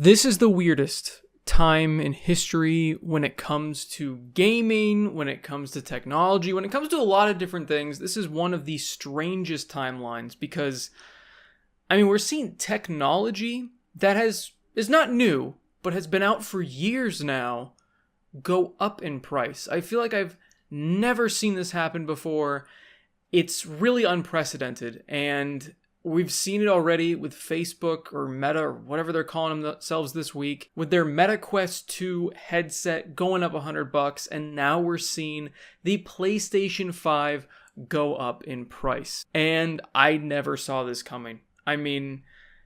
This is the weirdest time in history when it comes to gaming, when it comes to technology, when it comes to a lot of different things. This is one of the strangest timelines because, we're seeing technology that is not new, but has been out for years now, go up in price. I feel like I've never seen this happen before. It's really unprecedented, and we've seen it already with Facebook or Meta or whatever they're calling themselves this week with their Meta Quest 2 headset going up $100, and now we're seeing the PlayStation 5 go up in price. And I never saw this coming.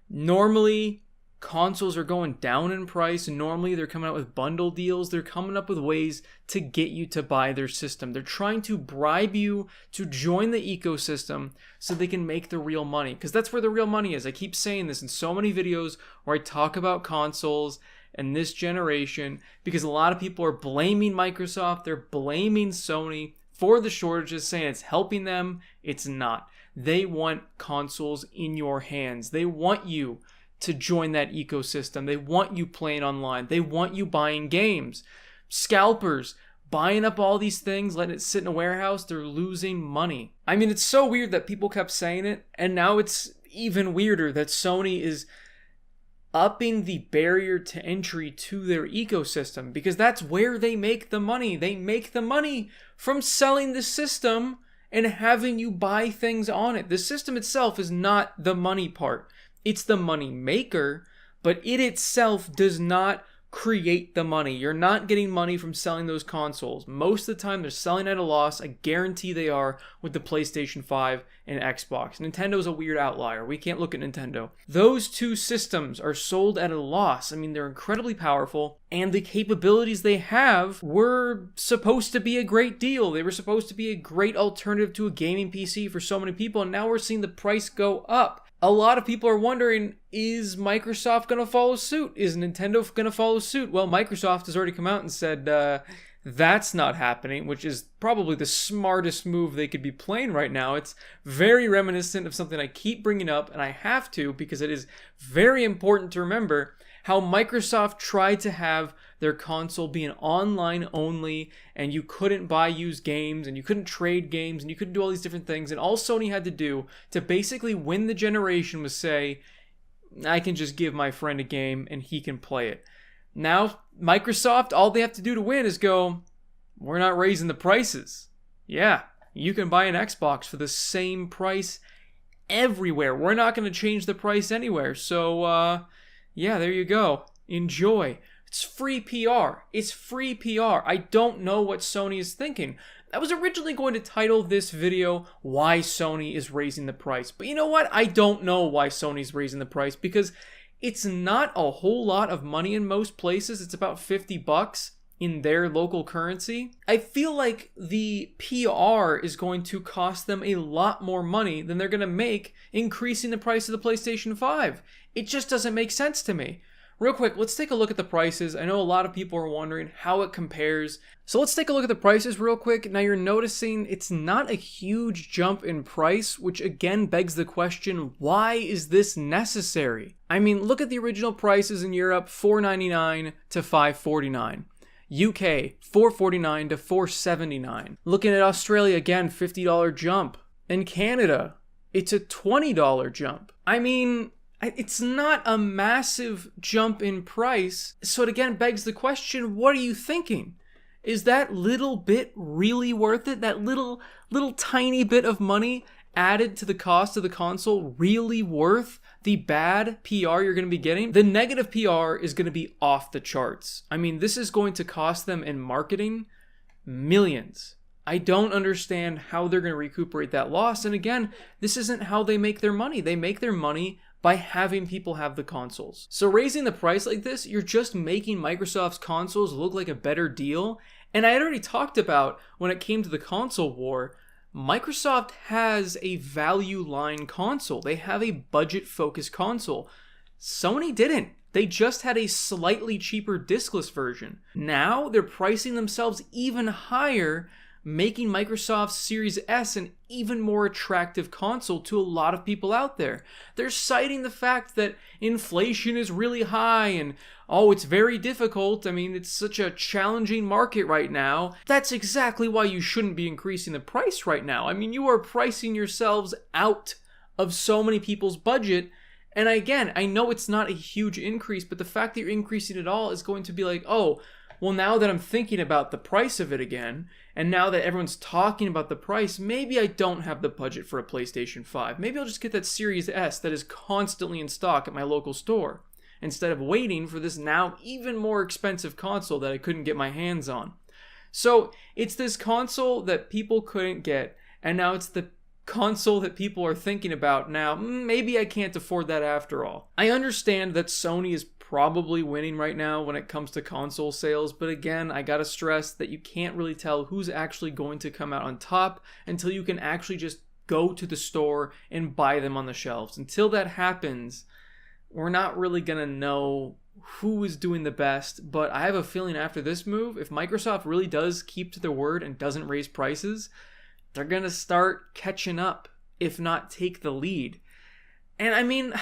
Normally consoles are going down in price. Normally they're coming out with bundle deals. They're coming up with ways to get you to buy their system. They're trying to bribe you to join the ecosystem so they can make the real money, because that's where the real money is. I keep saying this in so many videos where I talk about consoles and this generation, because a lot of people are blaming Microsoft, they're blaming Sony for the shortages, saying it's helping them. It's not. They want consoles in your hands. They want you to join that ecosystem. They want you playing online. They want you buying games. Scalpers buying up all these things, letting it sit in a warehouse, they're losing money. It's so weird that people kept saying it, and now it's even weirder that Sony is upping the barrier to entry to their ecosystem, because that's where they make the money. They make the money from selling the system and having you buy things on it. The system itself is not the money part. It's the money maker, but it itself does not create the money. You're not getting money from selling those consoles. Most of the time, they're selling at a loss. I guarantee they are with the PlayStation 5 and Xbox. Nintendo's a weird outlier. We can't look at Nintendo. Those two systems are sold at a loss. They're incredibly powerful, and the capabilities they have were supposed to be a great deal. They were supposed to be a great alternative to a gaming PC for so many people, and now we're seeing the price go up. A lot of people are wondering, is Microsoft going to follow suit? Is Nintendo going to follow suit? Well, Microsoft has already come out and said that's not happening, which is probably the smartest move they could be playing right now. It's very reminiscent of something I keep bringing up, and I have to because it is very important to remember how Microsoft tried to have their console being online only, and you couldn't buy used games, and you couldn't trade games, and you couldn't do all these different things. And all Sony had to do to basically win the generation was say, I can just give my friend a game and he can play it. Now, Microsoft, all they have to do to win is go, we're not raising the prices. Yeah, you can buy an Xbox for the same price everywhere. We're not going to change the price anywhere. So, yeah, there you go. Enjoy. It's free PR. It's free PR. I don't know what Sony is thinking. I was originally going to title this video, Why Sony is Raising the Price. But you know what? I don't know why Sony's raising the price, because it's not a whole lot of money in most places. It's about $50 in their local currency. I feel like the PR is going to cost them a lot more money than they're going to make increasing the price of the PlayStation 5. It just doesn't make sense to me. Real quick, let's take a look at the prices. I know a lot of people are wondering how it compares. So let's take a look at the prices real quick. Now you're noticing it's not a huge jump in price, which again begs the question, why is this necessary? Look at the original prices in Europe, $4.99 to $5.49. UK, $4.49 to $4.79. Looking at Australia, again, $50 jump. In Canada, it's a $20 jump. It's not a massive jump in price, so it again begs the question, what are you thinking? Is that little bit really worth it? That little tiny bit of money added to the cost of the console really worth the bad PR you're going to be getting? The negative PR is going to be off the charts. This is going to cost them in marketing millions. I don't understand how they're going to recuperate that loss. And again, this isn't how they make their money. They make their money by having people have the consoles. So raising the price like this, you're just making Microsoft's consoles look like a better deal. And I had already talked about, when it came to the console war, Microsoft has a value line console. They have a budget-focused console. Sony didn't. They just had a slightly cheaper discless version. Now they're pricing themselves even higher making Microsoft's Series S an even more attractive console to a lot of people out there. They're citing the fact that inflation is really high and, oh, it's very difficult. I mean, it's such a challenging market right now. That's exactly why you shouldn't be increasing the price right now. I mean, you are pricing yourselves out of so many people's budget. And again, I know it's not a huge increase, but the fact that you're increasing it all is going to be like, oh, well, now that I'm thinking about the price of it again, and now that everyone's talking about the price, maybe I don't have the budget for a PlayStation 5. Maybe I'll just get that Series S that is constantly in stock at my local store, instead of waiting for this now even more expensive console that I couldn't get my hands on. So it's this console that people couldn't get, and now it's the console that people are thinking about now. Maybe I can't afford that after all. I understand that Sony is probably winning right now when it comes to console sales, but again, I gotta stress that you can't really tell who's actually going to come out on top until you can actually just go to the store and buy them on the shelves. Until that happens, we're not really gonna know who is doing the best, but I have a feeling after this move, if Microsoft really does keep to their word and doesn't raise prices, they're gonna start catching up, if not take the lead. And I mean,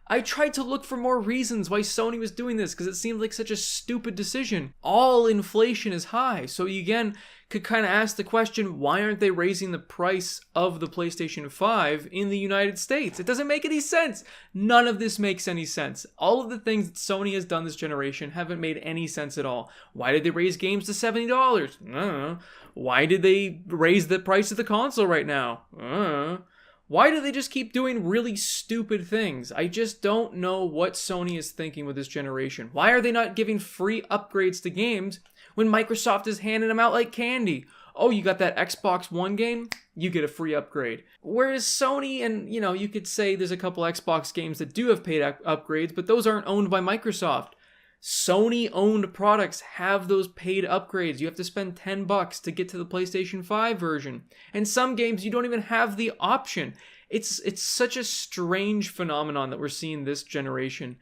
I tried to look for more reasons why Sony was doing this because it seemed like such a stupid decision. All inflation is high, so you again could kind of ask the question, why aren't they raising the price of the PlayStation 5 in the United States? It doesn't make any sense. None of this makes any sense. All of the things that Sony has done this generation haven't made any sense at all. Why did they raise games to $70? I don't know. Why did they raise the price of the console right now? I don't know. Why do they just keep doing really stupid things? I just don't know what Sony is thinking with this generation. Why are they not giving free upgrades to games when Microsoft is handing them out like candy? Oh, you got that Xbox One game? You get a free upgrade. Whereas Sony, and you could say there's a couple Xbox games that do have paid upgrades, but those aren't owned by Microsoft. Sony-owned products have those paid upgrades. You have to spend $10 to get to the PlayStation 5 version. And some games, you don't even have the option. It's such a strange phenomenon that we're seeing this generation.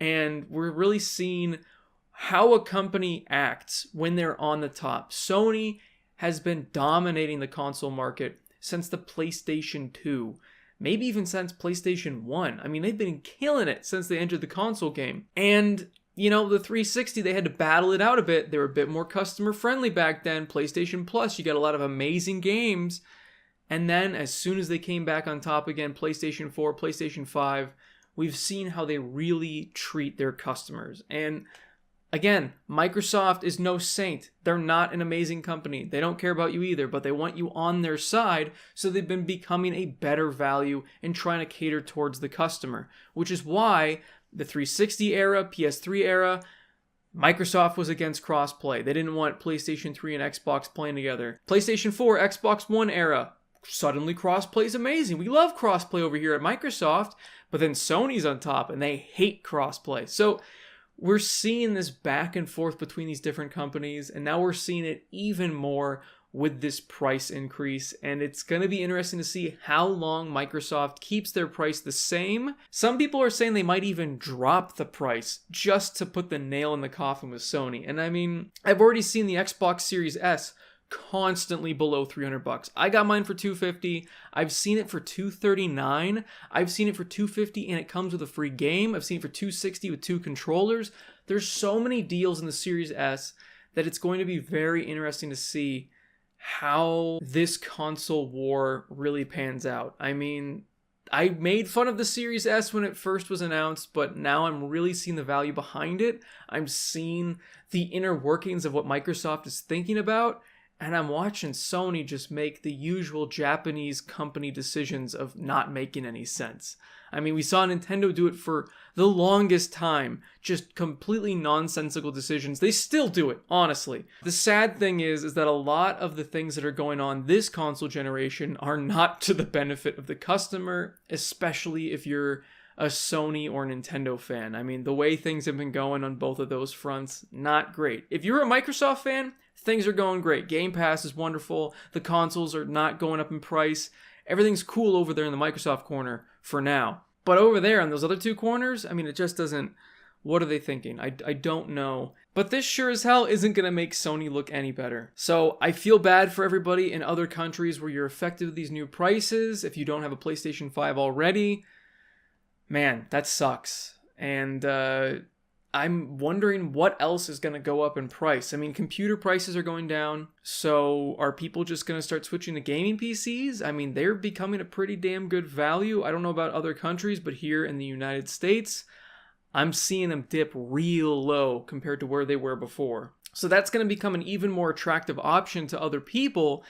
And we're really seeing how a company acts when they're on the top. Sony has been dominating the console market since the PlayStation 2. Maybe even since PlayStation 1. I mean, they've been killing it since they entered the console game. And the 360, they had to battle it out a bit. They were a bit more customer friendly back then. PlayStation Plus, you got a lot of amazing games. And then as soon as they came back on top again, PlayStation 4, PlayStation 5, we've seen how they really treat their customers. And again, Microsoft is no saint. They're not an amazing company. They don't care about you either, but they want you on their side, so they've been becoming a better value and trying to cater towards the customer, which is why the 360 era, PS3 era, Microsoft was against crossplay. They didn't want PlayStation 3 and Xbox playing together. PlayStation 4, Xbox One era, suddenly crossplay is amazing. We love crossplay over here at Microsoft, but then Sony's on top and they hate crossplay. So we're seeing this back and forth between these different companies, and now we're seeing it even more with this price increase, and it's going to be interesting to see how long Microsoft keeps their price the same. Some people are saying they might even drop the price just to put the nail in the coffin with Sony. And I mean, I've already seen the Xbox Series S constantly below $300. I got mine for $250. I've seen it for $239. I've seen it for $250 and it comes with a free game. I've seen it for $260 with 2 controllers. There's so many deals in the Series S that it's going to be very interesting to see how this console war really pans out. I mean, I made fun of the Series S when it first was announced, but now I'm really seeing the value behind it. I'm seeing the inner workings of what Microsoft is thinking about, and I'm watching Sony just make the usual Japanese company decisions of not making any sense. I mean, we saw Nintendo do it for the longest time. Just completely nonsensical decisions. They still do it, honestly. The sad thing is that a lot of the things that are going on this console generation are not to the benefit of the customer, especially if you're a Sony or Nintendo fan. I mean, the way things have been going on both of those fronts, not great. If you're a Microsoft fan, things are going great. Game Pass is wonderful. The consoles are not going up in price. Everything's cool over there in the Microsoft corner for now. But over there on those other two corners, I mean, it just doesn't What are they thinking? I don't know. But this sure as hell isn't going to make Sony look any better. So I feel bad for everybody in other countries where you're affected with these new prices. If you don't have a PlayStation 5 already, man, that sucks. And I'm wondering what else is going to go up in price. I mean, computer prices are going down. So are people just going to start switching to gaming PCs? I mean, they're becoming a pretty damn good value. I don't know about other countries, but here in the United States, I'm seeing them dip real low compared to where they were before. So that's going to become an even more attractive option to other people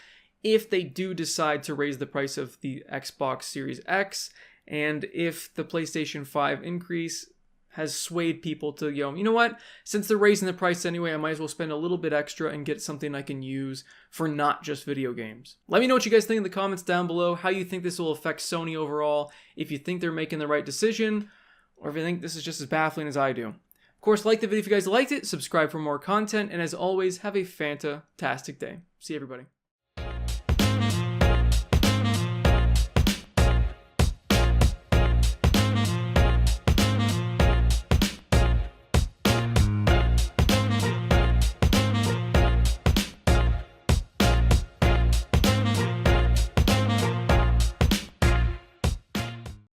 if they do decide to raise the price of the Xbox Series X, and if the PlayStation 5 increase has swayed people to, you know what, since they're raising the price anyway, I might as well spend a little bit extra and get something I can use for not just video games. Let me know what you guys think in the comments down below, how you think this will affect Sony overall, if you think they're making the right decision, or if you think this is just as baffling as I do. Of course, like the video if you guys liked it, subscribe for more content, and as always, have a fantastic day. See you, everybody.